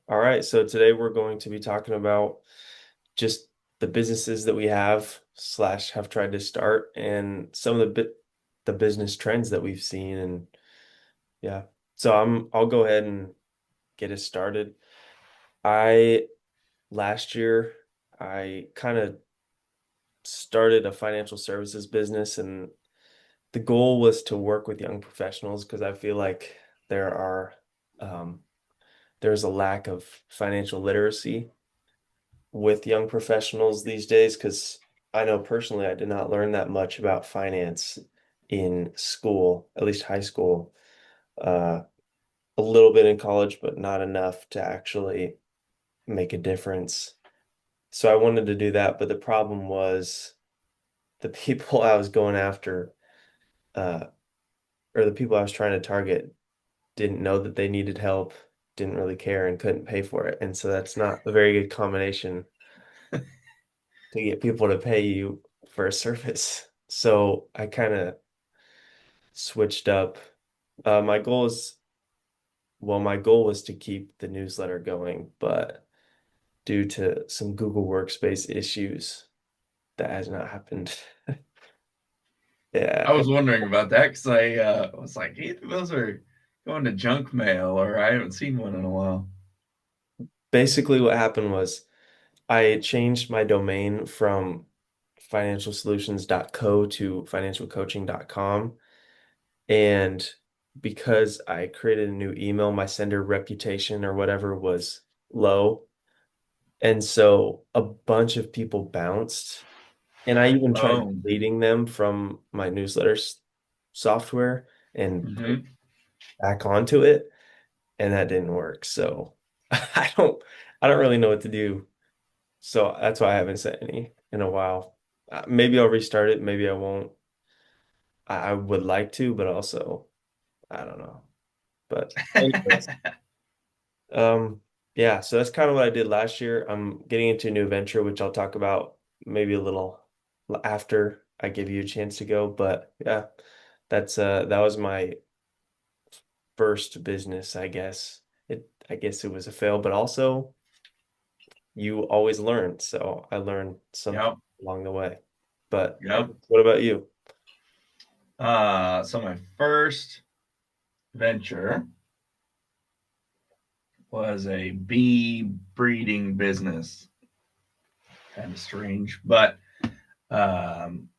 All right, so today we're going to be talking about just the businesses that we have slash have tried to start and some of the business trends that we've seen and yeah. So I'll go ahead and get us started. I last year I kind of started a financial services business and the goal was to work with young professionals because I feel like there are um, there's a lack of financial literacy with young professionals these days because I know personally I did not learn that much about finance in school, at least high school. Uh, a little bit in college, but not enough to actually make a difference. So I wanted to do that, but the problem was the people I was going after, uh, or the people I was trying to target, didn't know that they needed help, didn't really care, and couldn't pay for it. And so that's not a very good combination to get people to pay you for a service. So I kind of switched up. My goal is, well, my goal was to keep the newsletter going, but due to some Google Workspace issues, that has not happened. I Yeah. was wondering about that because I was like, either those are going to junk mail or I haven't seen one in a while. Basically, what happened was I changed my domain from financialsolutions.co to financialcoaching.com. And because I created a new email, my sender reputation or whatever was low. And so a bunch of people bounced. And I even tried Oh, deleting them from my newsletters software and put it hmm. back onto it. And that didn't work. So I don't really know what to do. So that's why I haven't sent any in a while. Maybe I'll restart it. Maybe I won't. I would like to, but also I don't know. But anyways. Um, yeah, so that's kind of what I did last year. I'm getting into a new venture, which I'll talk about maybe a little after I give you a chance to go. But yeah, that was my first business, I guess. I guess it was a fail, but also you always learn. So I learned something Yep, along the way. But yep. what about you? So my first venture was a bee breeding business. Kind of strange, but um,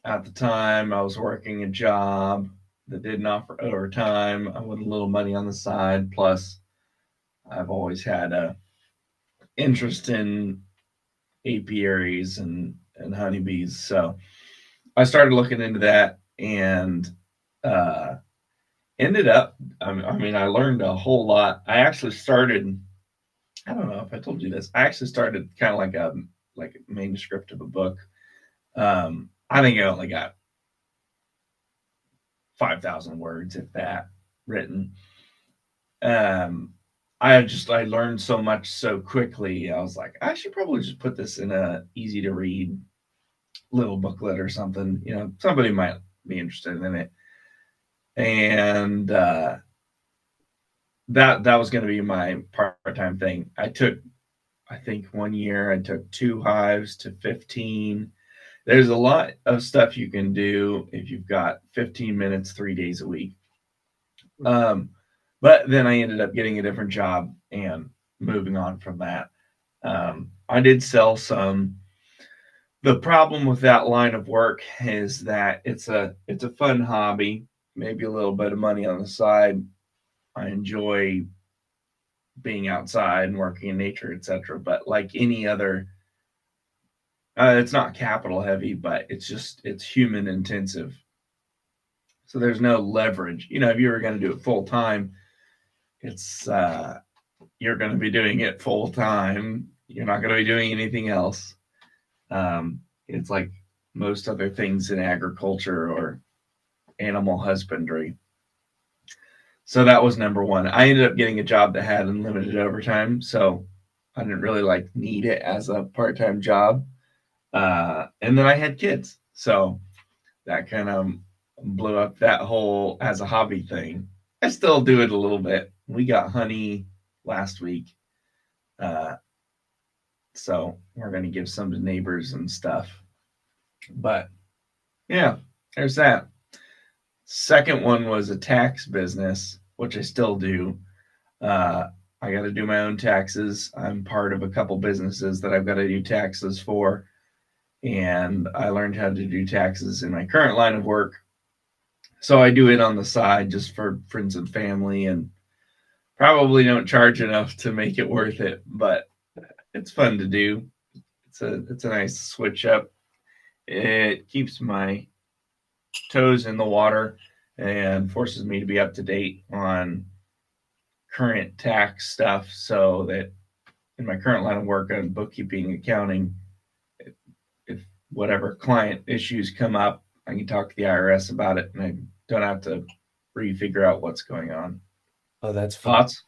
at the time I was working a job that didn't offer overtime. I wanted a little money on the side. Plus, I've always had a interest in apiaries and honeybees. So I started looking into that and uh, ended up. I mean, I learned a whole lot. I actually started. I don't know if I told you this. I actually started kind of like a manuscript of a book. I think I only got 5,000 words, if that, written. Um, I learned so much so quickly. I was like, I should probably just put this in a easy to read little booklet or something. Somebody might be interested in it. And that was going to be my part time thing. I think one year I took two hives to 15. There's a lot of stuff you can do if you've got 15 minutes 3 days a week. Um, but then I ended up getting a different job and moving on from that. I did sell some. The problem with that line of work is that it's a fun hobby, maybe a little bit of money on the side. I enjoy being outside and working in nature, etc. But like any other, it's not capital heavy, but it's human intensive. So there's no leverage. If you were going to do it full time, it's you're going to be doing it full time. You're not going to be doing anything else. It's like most other things in agriculture or animal husbandry. So that was number one. I ended up getting a job that had unlimited overtime, so I didn't really like need it as a part time job. And then I had kids, so that kind of blew up that whole as a hobby thing. I still do it a little bit. We got honey last week. Uh, so we're going to give some to neighbors and stuff. But yeah, there's that. Second one was a tax business, which I still do. Uh, I got to do my own taxes. I'm part of a couple businesses that I've got to do taxes for. And I learned how to do taxes in my current line of work. So I do it on the side just for friends and family, and probably don't charge enough to make it worth it, but it's fun to do. It's a nice switch up. It keeps my toes in the water and forces me to be up to date on current tax stuff so that in my current line of work on bookkeeping, accounting, if whatever client issues come up, I can talk to the IRS about it and I don't have to refigure out what's going on. Oh, that's fun. Thoughts?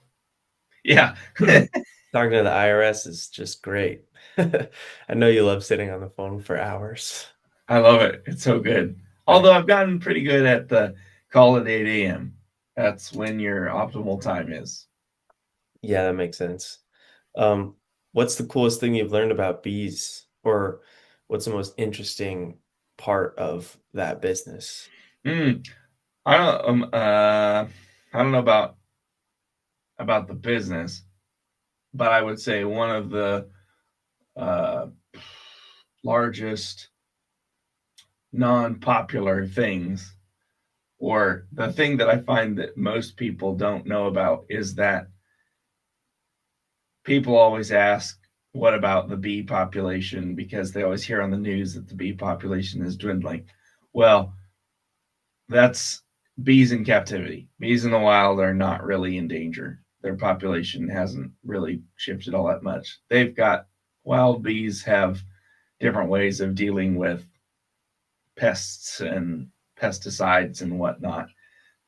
Yeah. Talking to the IRS is just great. I know you love sitting on the phone for hours. I love it. It's so good. I, Although I've gotten pretty good at the call at 8 a.m. That's when your optimal time is. yeah, that makes sense. Um, what's the coolest thing you've learned about bees, or what's the most interesting part of that business? Mm, I don't I don't know about the business, but I would say one of the uh, largest non-popular things, or the thing that I find that most people don't know about, is that people always ask, what about the bee population? Because they always hear on the news that the bee population is dwindling. Well, that's bees in captivity. Bees in the wild are not really in danger. Their population hasn't really shifted all that much. They've got Wild bees have different ways of dealing with pests and pesticides and whatnot.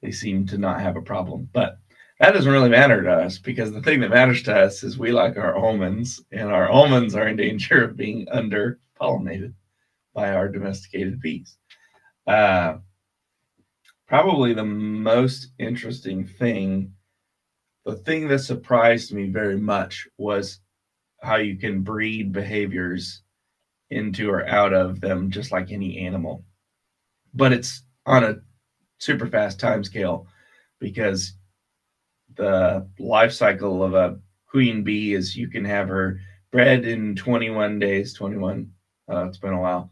They seem to not have a problem. But that doesn't really matter to us because the thing that matters to us is we like our almonds, and our almonds are in danger of being under pollinated by our domesticated bees. Uh, Probably the most interesting thing, the thing that surprised me very much, was how you can breed behaviors into or out of them just like any animal. But it's on a super fast time scale because the life cycle of a queen bee is you can have her bred in 21 days, 21, it's been a while,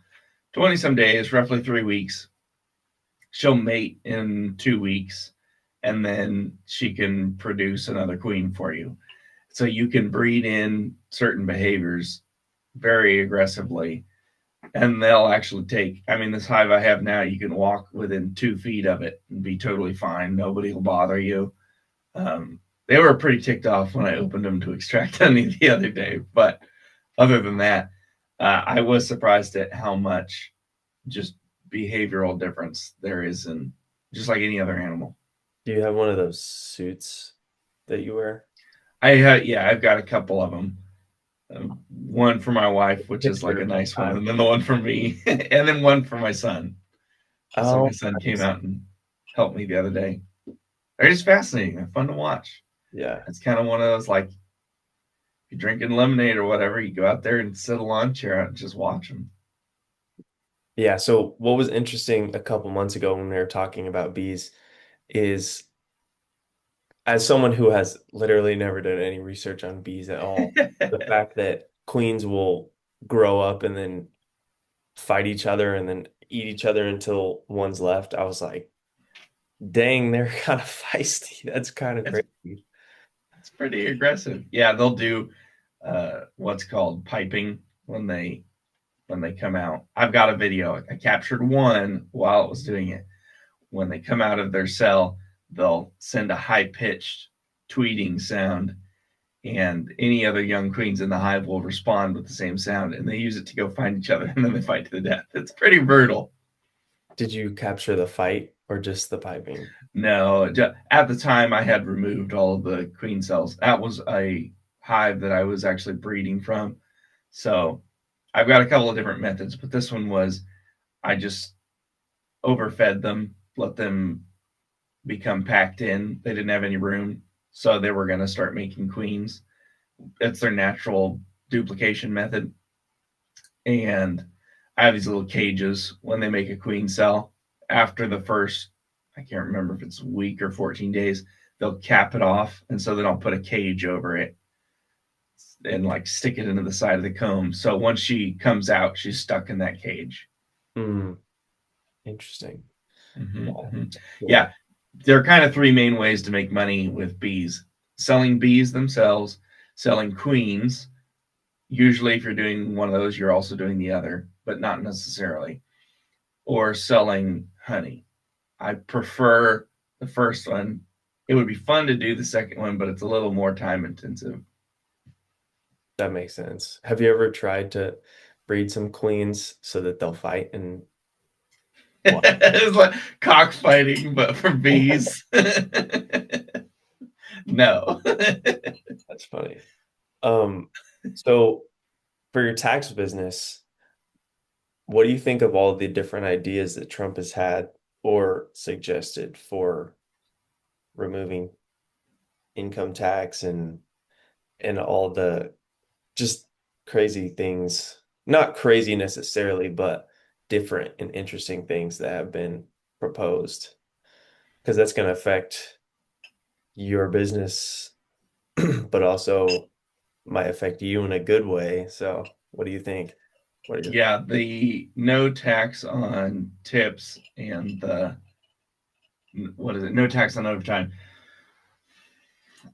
20 some days, roughly 3 weeks. She'll mate in 2 weeks, and then she can produce another queen for you. So you can breed in certain behaviors very aggressively, and they'll actually take. I mean, this hive I have now, you can walk within 2 feet of it and be totally fine. Nobody will bother you. They were pretty ticked off when I opened them to extract honey the other day, but other than that, I was surprised at how much just behavioral difference there is in just like any other animal. Do you have one of those suits that you wear? Yeah, I've got a couple of them. One for my wife, which is like Picture a of nice one, five. and then the one for me, and then one for my son. So my Oh, son came nice. out and helped me the other day. They're just fascinating. They're fun to watch. Yeah. It's kind of one of those, like, if you're drinking lemonade or whatever, you go out there and sit a lawn chair out and just watch them. Yeah. So what was interesting a couple months ago when we were talking about bees is, as someone who has literally never done any research on bees at all, the fact that queens will grow up and then fight each other and then eat each other until one's left, I was like, dang, they're kind of feisty. That's kind of It's crazy. it's pretty aggressive. Yeah, they'll do what's called piping when they come out. I've got a video. I captured one while it was doing it. When they come out of their cell, they'll send a high pitched tweeting sound, and any other young queens in the hive will respond with the same sound, and they use it to go find each other, and then they fight to the death. It's pretty brutal. Did you capture the fight or just the piping? No, at the time I had removed all of the queen cells. That was a hive that I was actually breeding from. So I've got a couple of different methods, but this one was, I just overfed them, let them become packed in. They didn't have any room, so they were going to start making queens. It's their natural duplication method. And I have these little cages when they make a queen cell. After the first, I can't remember if it's a week or 14 days, they'll cap it off. And so they don't put a cage over it and like stick it into the side of the comb. So once she comes out, she's stuck in that cage. Hmm. Interesting. Mm-hmm. Yeah. Yeah, there are kind of three main ways to make money with bees: selling bees themselves, selling queens. Usually, if you're doing one of those, you're also doing the other, but not necessarily, or selling honey. I prefer the first one. It would be fun to do the second one, but it's a little more time intensive. That makes sense. Have you ever tried to breed some queens so that they'll fight and what? It's like cockfighting, but for bees. No. That's funny. Um, so for your tax business, what do you think of all the different ideas that Trump has had or suggested for removing income tax and all the just crazy things, not crazy necessarily, but different and interesting things that have been proposed? Because that's going to affect your business, but also might affect you in a good way. So, what do you think? What are your Yeah, the no tax on tips and the what is it? No tax on overtime.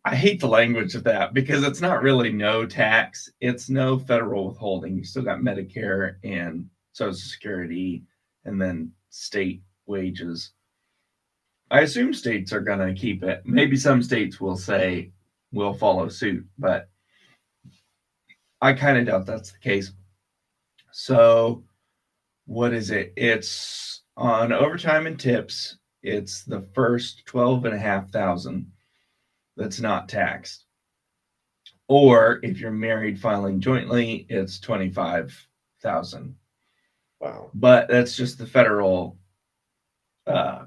I hate the language of that because it's not really no tax. It's no federal withholding. You still got Medicare and Social Security and then state wages. I assume states are going to keep it. Maybe some states will say we'll follow suit, but I kind of doubt that's the case. So, what is it? It's on overtime and tips. It's the first 12,500 that's not taxed. Or if you're married filing jointly, it's 25,000. wow? But that's just the federal uh,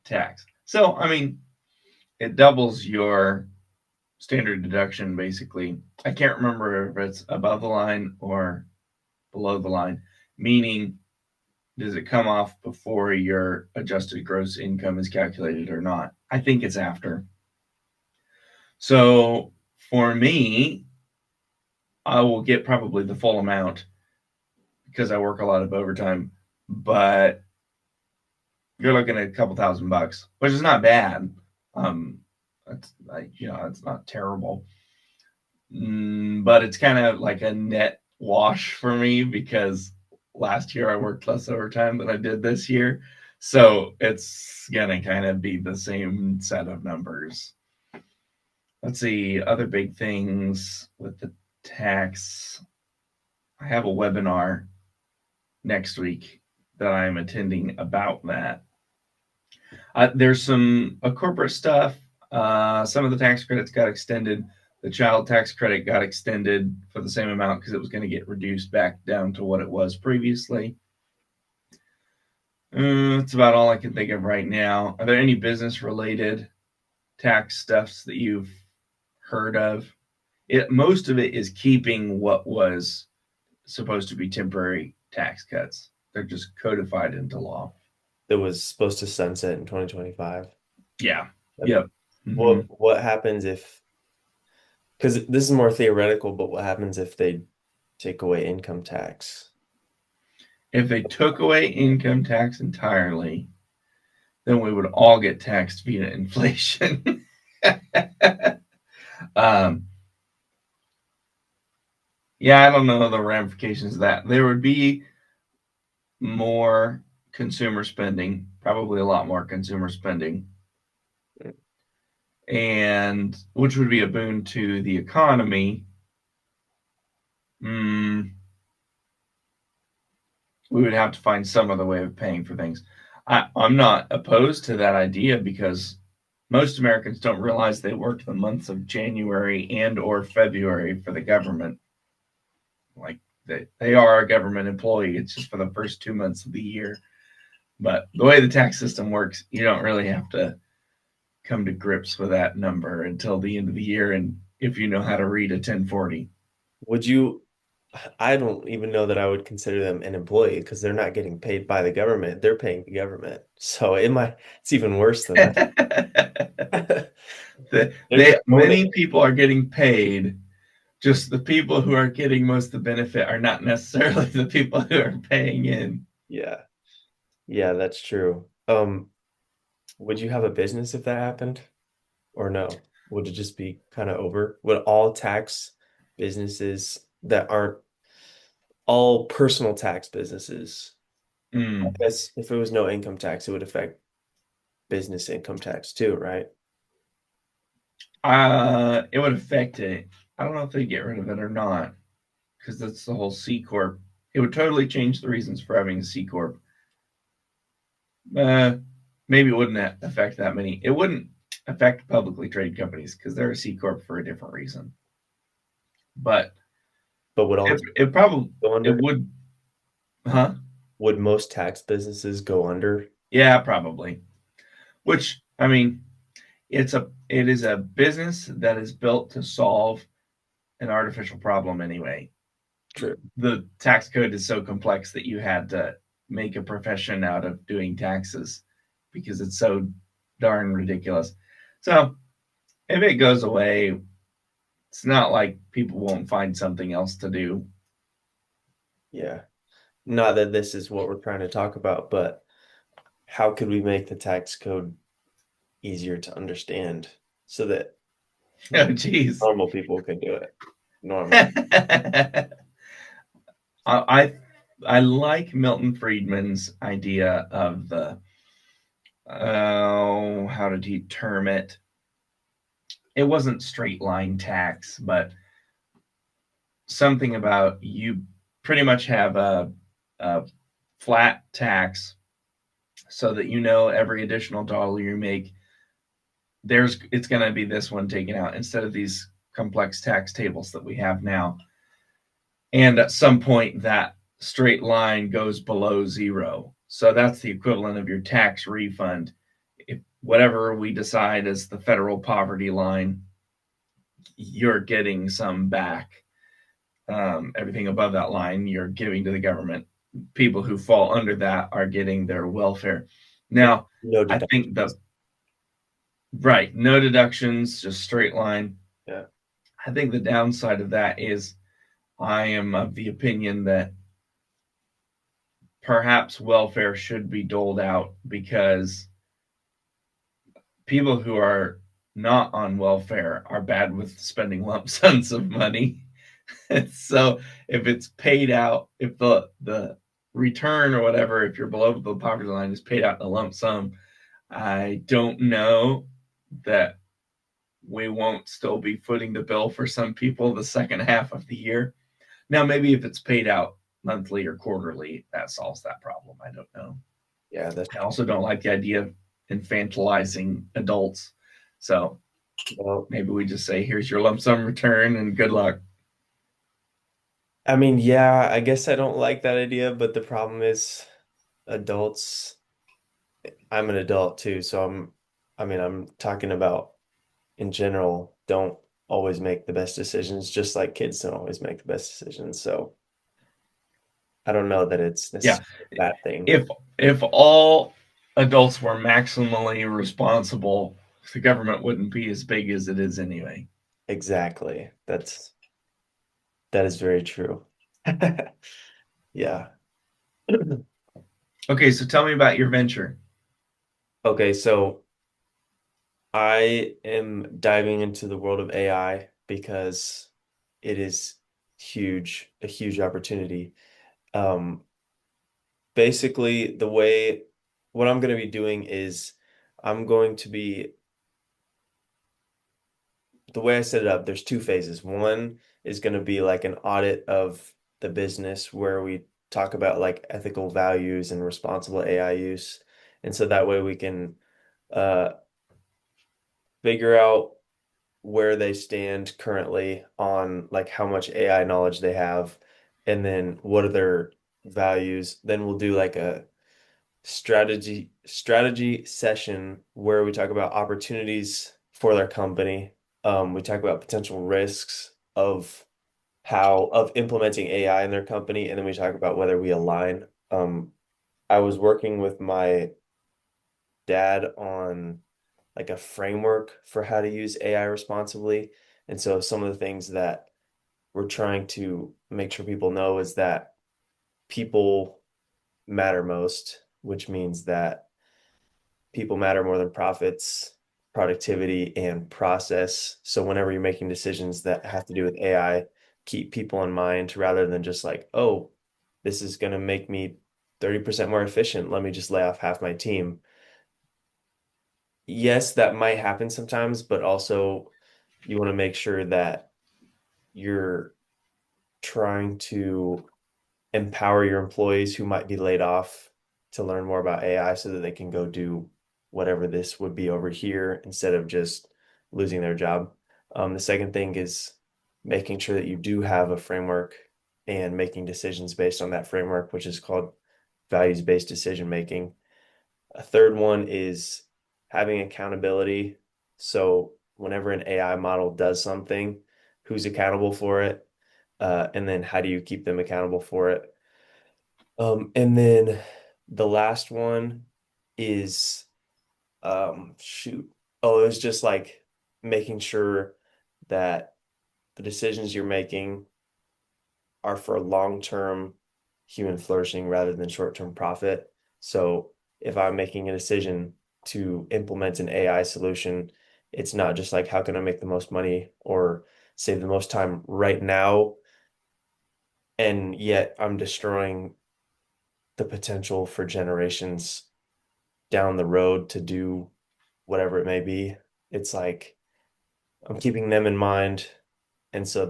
tax. So I mean, it doubles your standard deduction basically. I can't remember if it's above the line or below the line, meaning does it come off before your adjusted gross income is calculated or not? I think it's after. So for me, I will get probably the full amount because I work a lot of overtime, but you're looking at a couple $1,000, which is not bad. It's like, it's not terrible. But it's kind of like a net wash for me because last year I worked less overtime than I did this year. So it's going to kind of be the same set of numbers. Let's see, other big things with the tax. I have a webinar next week that I'm attending about that. There's some corporate stuff. Some of the tax credits got extended. The child tax credit got extended for the same amount because it was going to get reduced back down to what it was previously. That's about all I can think of right now. Are there any business related tax stuffs that you've heard of? Most of it is keeping what was supposed to be temporary tax cuts. They're just codified into law. That was supposed to sunset in 2025. Yeah. Yep. Yep. Mm-hmm. What happens if, because this is more theoretical, but what happens if they take away income tax? If they took away income tax entirely, then we would all get taxed via inflation. um, yeah, I don't know the ramifications of that. There would be more consumer spending, probably a lot more consumer spending, and which would be a boon to the economy. Mm, we would have to find some other way of paying for things. I'm not opposed to that idea because most Americans don't realize they work the months of January and or February for the government. Like they are a government employee. It's just for the first 2 months of the year. But the way the tax system works, you don't really have to come to grips with that number until the end of the year. And if you know how to read a 1040. Would you, I don't even know that I would consider them an employee because they're not getting paid by the government. They're paying the government. So it's even worse than that. They're just Many owning. people are getting paid. Just the people who are getting most of the benefit are not necessarily the people who are paying in. Yeah. Yeah, that's true. Would you have a business if that happened? Or no? Would it just be kind of over? Would all tax businesses that aren't all personal tax businesses, I Mm. guess if it was no income tax, it would affect business income tax too, right? It would affect it. I don't know if they get rid of it or not, because that's the whole C corp. It would totally change the reasons for having a C corp. Uh, Maybe it wouldn't affect that many. It wouldn't affect publicly traded companies because they're a C corp for a different reason. But But would all it probably go it under? would, huh? Would most tax businesses go under? Yeah, probably. Which I mean, it is a business that is built to solve an artificial problem anyway. True. The tax code is so complex that you had to make a profession out of doing taxes because it's so darn ridiculous. So if it goes away, it's not like people won't find something else to do. Yeah. Not that this is what we're trying to talk about, but how could we make the tax code easier to understand so that Oh, geez. normal people can do it? Normal. I, I I like Milton Friedman's idea of the how did he term it? It wasn't straight line tax, but something about you pretty much have a flat tax so that you know every additional dollar you make, there's it's going to be this one taken out instead of these complex tax tables that we have now. And at some point, that straight line goes below zero. So that's the equivalent of your tax refund. If whatever we decide is the federal poverty line, you're getting some back. Everything above that line, you're giving to the government. People who fall under that are getting their welfare. And Now, no I think deductions. the right, no deductions, just straight line. Yeah. I think the downside of that is I am of the opinion that perhaps welfare should be doled out because people who are not on welfare are bad with spending lump sums of money. So if it's paid out, if the return or whatever, if you're below the poverty line, is paid out in a lump sum, I don't know that we won't still be footing the bill for some people the second half of the year. Now, maybe if it's paid out monthly or quarterly, that solves that problem. I don't know. Yeah, that's I also don't like the idea of infantilizing adults. So well, maybe we just say, here's your lump sum return and good luck. I mean, yeah, I guess I don't like that idea, but the problem is adults, I'm an adult too, so I mean, I'm talking about in general, don't always make the best decisions, just like kids don't always make the best decisions. So I don't know that it's Yeah. necessarily a bad thing. If if all adults were maximally responsible, the government wouldn't be as big as it is anyway. Exactly. That is very true. Yeah. Okay, so tell me about your venture. Okay, so I am diving into the world of AI because it is a huge opportunity. Um, Basically, what I'm going to be doing is I'm going to be, the way I set it up, there's two phases. One is going to be like an audit of the business where we talk about like ethical values and responsible AI use. And so that way we can uh, figure out where they stand currently on like how much AI knowledge they have, and then what are their values. Then we'll do like a strategy session where we talk about opportunities for their company, We talk about potential risks of of implementing AI in their company, and then we talk about whether we align. I was working with my dad on like a framework for how to use AI responsibly. And so some of the things that we're trying to make sure people know is that people matter most, which means that people matter more than profits, productivity, and process. So whenever you're making decisions that have to do with AI, keep people in mind rather than just like, oh, this is going to make me 30% more efficient. Let me just lay off half my team. Yes, that might happen sometimes, but also you want to make sure that you're trying to empower your employees who might be laid off to learn more about AI so that they can go do whatever this would be over here instead of just losing their job. The second thing is making sure that you do have a framework and making decisions based on that framework, which is called values-based decision making. A third one is having accountability. So whenever an AI model does something, who's accountable for it? And then how do you keep them accountable for it? And then the last one is shoot. Oh, it was just like making sure that the decisions you're making are for long-term human flourishing rather than short-term profit. So if I'm making a decision to implement an AI solution, it's not just like how can I make the most money or save the most time right now, and yet I'm destroying the potential for generations down the road to do whatever it may be. It's like I'm keeping them in mind. And so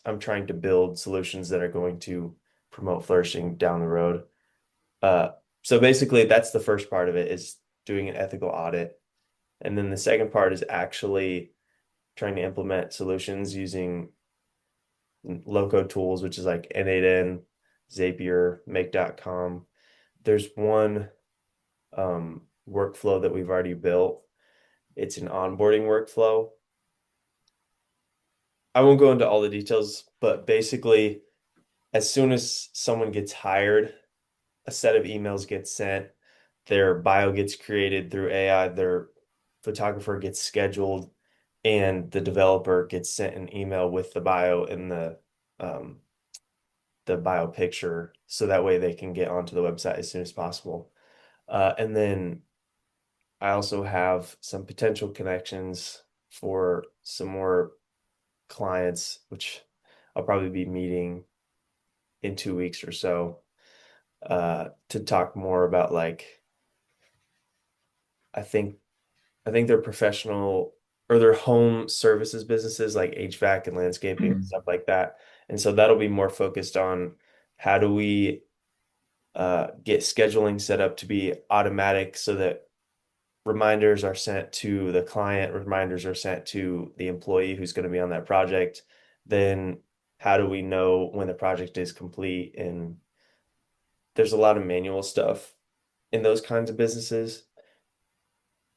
I'm trying to build solutions that are going to promote flourishing down the road. Uh, so basically, that's the first part of it is doing an ethical audit. And then the second part is actually trying to implement solutions using low-code tools, which is like N8N, Zapier, Make.com. There's one workflow that we've already built. It's an onboarding workflow. I won't go into all the details, but basically, as soon as someone gets hired, a set of emails gets sent, their bio gets created through AI, their photographer gets scheduled, and the developer gets sent an email with the bio and um, the bio picture, so that way they can get onto the website as soon as possible. And then I also have some potential connections for some more clients, which I'll probably be meeting in 2 weeks or so, to talk more about like I think I think they're professional or they're home services businesses like HVAC and landscaping and stuff like that. And so that'll be more focused on how do we get scheduling set up to be automatic so that reminders are sent to the client, reminders are sent to the employee who's going to be on that project. Then how do we know when the project is complete? And there's a lot of manual stuff in those kinds of businesses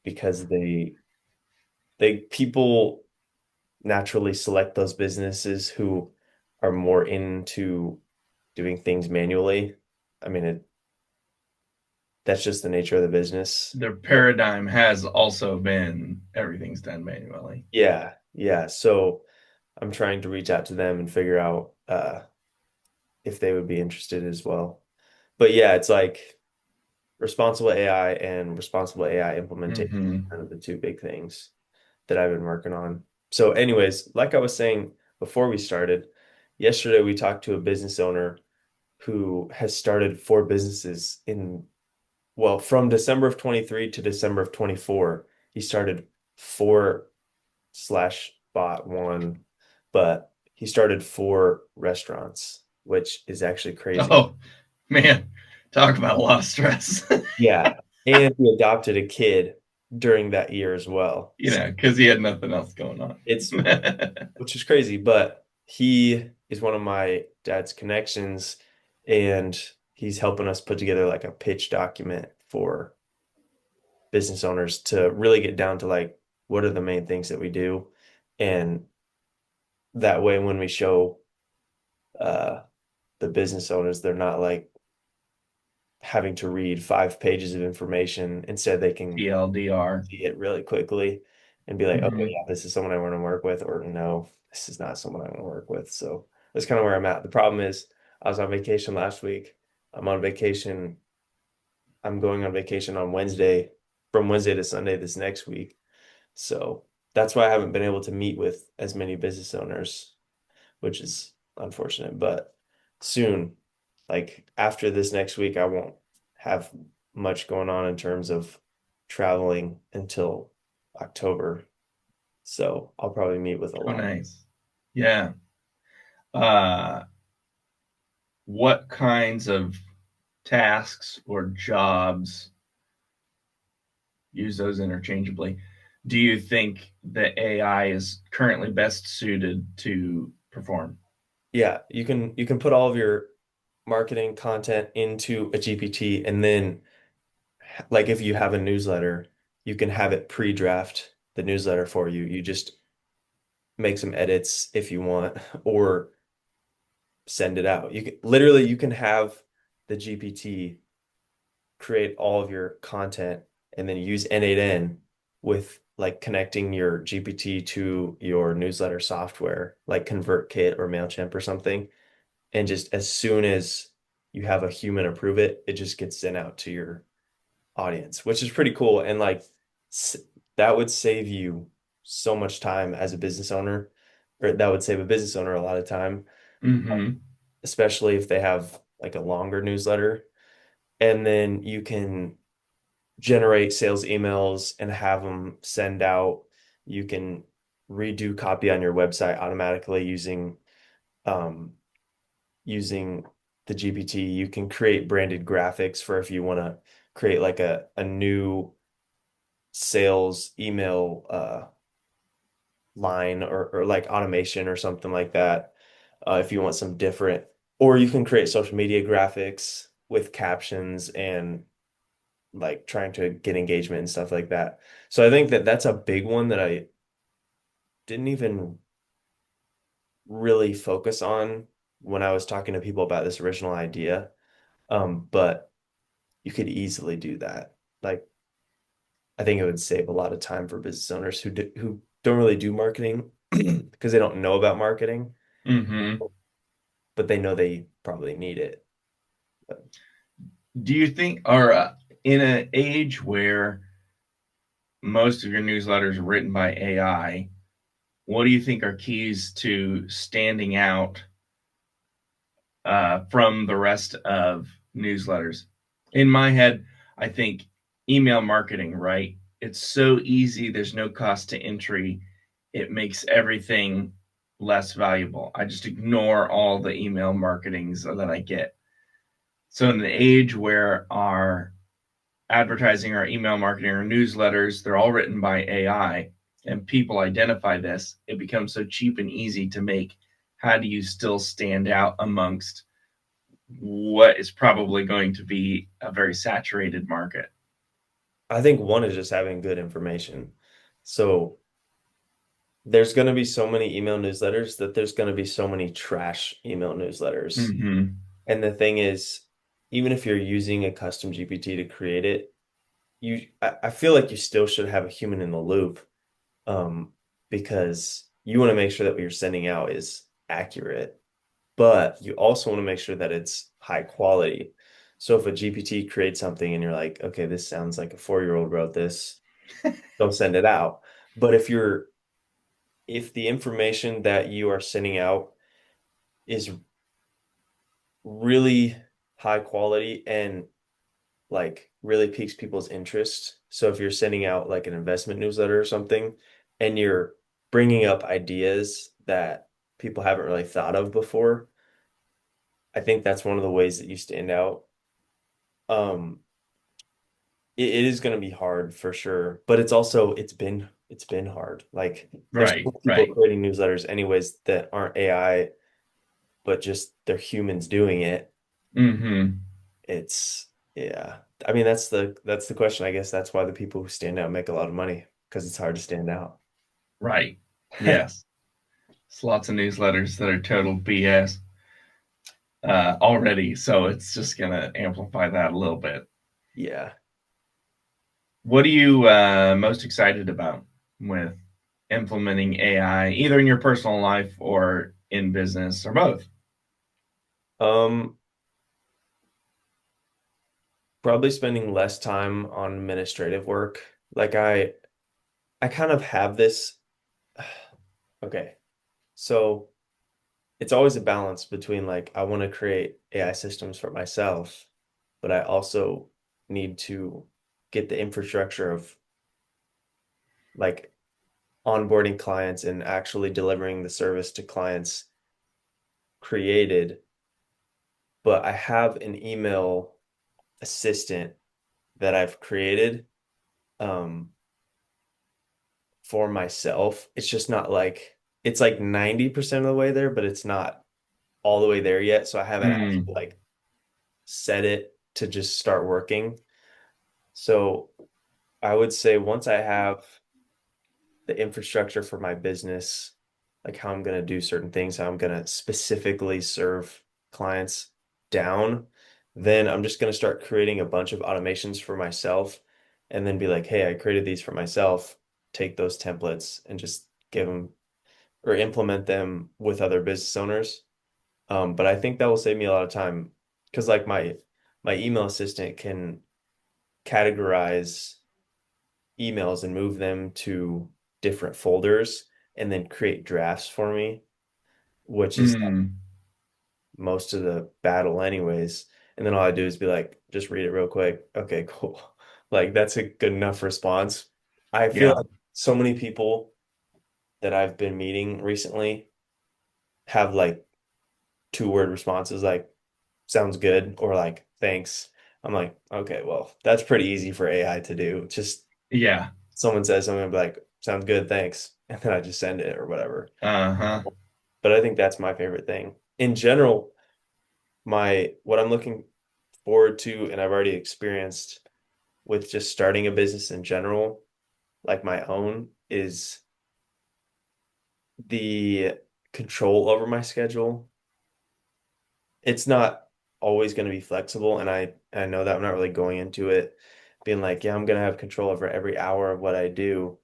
because they people naturally select those businesses who are more into doing things manually. I mean, that's just the nature of the business. Their paradigm has also been everything's done manually. Yeah, yeah. So I'm trying to reach out to them and figure out if they would be interested as well. But yeah, it's like responsible AI and responsible AI implementation Mm-hmm. are kind of the two big things that I've been working on. So, anyways, like I was saying before we started, yesterday we talked to a business owner who has started four businesses well, from December of 23 to December of 24. He started four slash bought one, but he started four restaurants, which is actually crazy. Oh man, talk about a lot of stress. Yeah. And he adopted a kid during that year as well. You So know, because he had nothing else going on. it's, which is crazy, but he is one of my dad's connections and he's helping us put together like a pitch document for business owners to really get down to like what are the main things that we do. And that way, when we show uh, the business owners, they're not like having to read 5 pages of information. Instead, they can TLDR. see it really quickly and be like, okay, Hmm. yeah, this is someone I want to work with, or no, this is not someone I want to work with. So that's kind of where I'm at. The problem is, I was on vacation last week. I'm on vacation. I'm going on vacation on Wednesday, from Wednesday to Sunday this next week. So that's why I haven't been able to meet with as many business owners, which is unfortunate. But soon, like after this next week, I won't have much going on in terms of traveling until October. So I'll probably meet with a Oh, lot. nice. Yeah. Uh, what kinds of tasks or jobs, use those interchangeably, do you think that AI is currently best suited to perform? Yeah, you can put all of your marketing content into a GPT, and then like if you have a newsletter, you can have it pre-draft the newsletter for you. You just make some edits if you want, or send it out. You can have the GPT create all of your content and then use N8N with like connecting your GPT to your newsletter software, like ConvertKit or MailChimp or something. And just as soon as you have a human approve it, it just gets sent out to your audience, which is pretty cool. And like s- that would save you so much time as a business owner, or that would save a business owner a lot of time, Mm-hmm. especially if they have like a longer newsletter. And then you can generate sales emails and have them send out. You can redo copy on your website automatically um, using the GPT. You can create branded graphics for if you want to create like a new sales email line, or like automation or something like that. If you want some different, or you can create social media graphics with captions and like trying to get engagement and stuff like that. So I think that that's a big one that I didn't even really focus on when I was talking to people about this original idea. But you could easily do that. Like I think it would save a lot of time for business owners who don't really do marketing because they don't know about marketing, Mm-hmm. but they know they probably need it. But Do you think, or in an age where most of your newsletters are written by AI, what do you think are keys to standing out from the rest of newsletters? In my head, I think email marketing, right? It's so easy, there's no cost to entry. It makes everything less valuable. I just ignore all the email marketings that I get. So, in the age where our advertising, our email marketing, our newsletters, they're all written by AI, and people identify this, it becomes so cheap and easy to make. How do you still stand out amongst what is probably going to be a very saturated market? I think one is just having good information. So there's going to be so many email newsletters that there's going to be so many trash email newsletters. Mm-hmm. And the thing is, even if you're using a custom GPT to create it, I feel like you still should have a human in the loop, um, because you want to make sure that what you're sending out is accurate, but you also want to make sure that it's high quality. So if a GPT creates something and you're like, okay, this sounds like a 4-year-old wrote this, don't send it out. But if the information that you are sending out is really high quality and like really piques people's interest. So if you're sending out like an investment newsletter or something and you're bringing up ideas that people haven't really thought of before, I think that's one of the ways that you stand out. Um, it is going to be hard for sure, but it's been hard. Like there's Right, people right. creating newsletters anyways that aren't AI, but just they're humans doing it. Mm-hmm. It's yeah. I mean, that's the question. I guess that's why the people who stand out make a lot of money because it's hard to stand out. Right. Yes. It's lots of newsletters that are total BS already, so it's just gonna amplify that a little bit. Yeah. What are you most excited about with implementing AI, either in your personal life or in business or both? Um, Probably spending less time on administrative work. Like I kind of have this. Okay. So it's always a balance between like I want to create AI systems for myself, but I also need to get the infrastructure of like onboarding clients and actually delivering the service to clients created. But I have an email assistant that I've created um, for myself. It's just not like it's like 90% of the way there, but it's not all the way there yet. So I haven't Mm, actually like set it to just start working. So I would say once I have the infrastructure for my business, like how I'm going to do certain things, how I'm going to specifically serve clients down, then I'm just going to start creating a bunch of automations for myself and then be like, hey, I created these for myself. Take those templates and just give them or implement them with other business owners. But I think that will save me a lot of time because like my email assistant can categorize emails and move them to different folders and then create drafts for me, which is like mm, most of the battle anyways. And then all I do is be like, just read it real quick. Okay, cool. Like that's a good enough response. I feel yeah. like so many people that I've been meeting recently have like two-word responses like sounds good or like thanks. I'm like, okay, well, that's pretty easy for AI to do. Just Yeah. someone says something, I'll be like, sounds good, thanks. And then I just send it or whatever. Uh-huh. But I think that's my favorite thing. In general, my what I'm looking forward to, and I've already experienced with just starting a business in general, like my own, is the control over my schedule. It's not always going to be flexible, and I know that I'm not really going into it being like, yeah, I'm going to have control over every hour of what I do,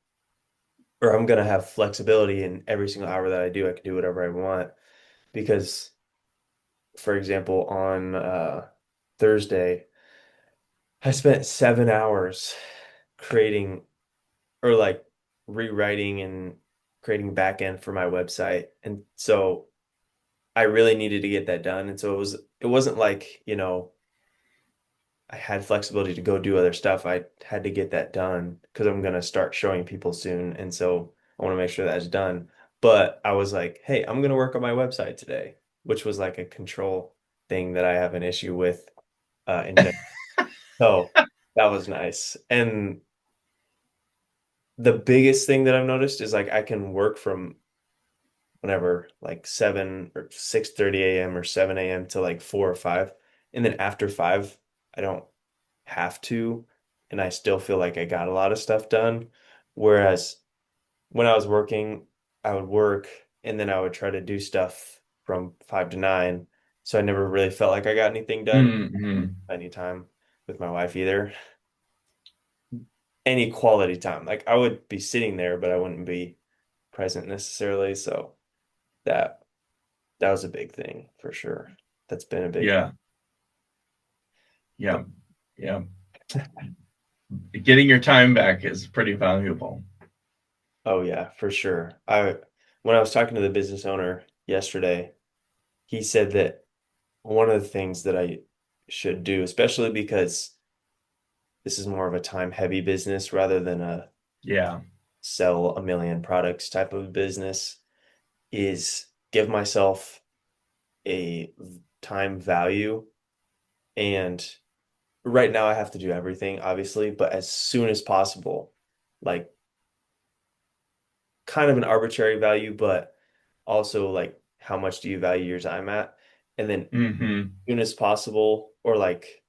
or I'm going to have flexibility in every single hour that I do. I can do whatever I want because, for example, on Thursday, I spent 7 hours creating or like rewriting and creating back end for my website. And so I really needed to get that done. And so it wasn't like, I had flexibility to go do other stuff. I had to get that done because I'm gonna start showing people soon. And so I want to make sure that's done. But I was like, hey, I'm gonna work on my website today, which was like a control thing that I have an issue with in general. So that was nice. And the biggest thing that I've noticed is like I can work from whenever, like 7 or 6:30 a.m. or 7 a.m. to like 4 or 5. And then after 5, I don't have to, and I still feel like I got a lot of stuff done. Whereas when I was working, I would work and then I would try to do stuff from 5 to 9. So I never really felt like I got anything done Mm-hmm. anytime with my wife either. Any quality time. Like I would be sitting there, but I wouldn't be present necessarily. So that that was a big thing for sure. That's been a big thing. Yeah. Yeah. Yeah. Getting your time back is pretty valuable. Oh yeah, for sure. I when I was talking to the business owner yesterday, he said that one of the things that I should do, especially because this is more of a time heavy business rather than a Yeah. sell a million products type of business, is give myself a time value. And right now I have to do everything, obviously, but as soon as possible, like kind of an arbitrary value, but also like how much do you value your time at? And then as Mm-hmm. soon as possible, or like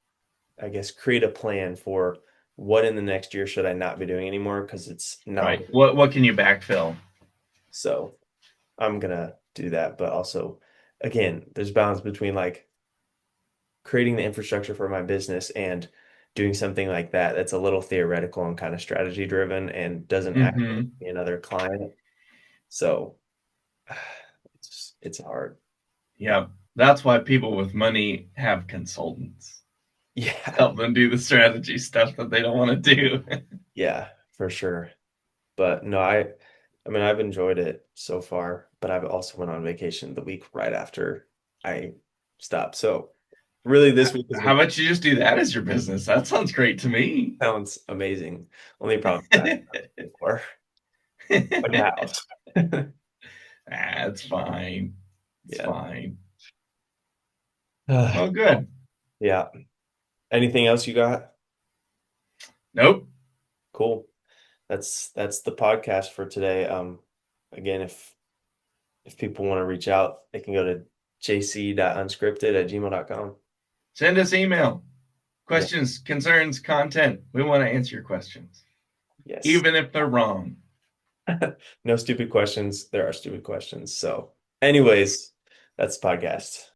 I guess create a plan for what in the next year should I not be doing anymore because it's not Right. What can you backfill? So I'm gonna do that. But also, again, there's balance between like creating the infrastructure for my business and doing something like that that's a little theoretical and kind of strategy driven and doesn't actually Mm-hmm. be another client. So it's hard. Yeah. That's why people with money have consultants Yeah. help them do the strategy stuff that they don't want to do. Yeah, for sure. But no, I mean I've enjoyed it so far, but I've also went on vacation the week right after I stopped. So really this week has How been about you just do that as your business? That sounds great to me. sounds amazing. Only problem is I haven't done it before. Like a house. It's fine. It's Yeah. fine. Uh, Well, good. yeah. Anything else you got? Nope. Cool. That's the podcast for today. Again, if people want to reach out, they can go to jc.unscripted@gmail.com. Send us email. Yeah. Questions, concerns, content. We want to answer your questions, Yes. even if they're wrong. No stupid questions. There are stupid questions. So, anyways, that's the podcast.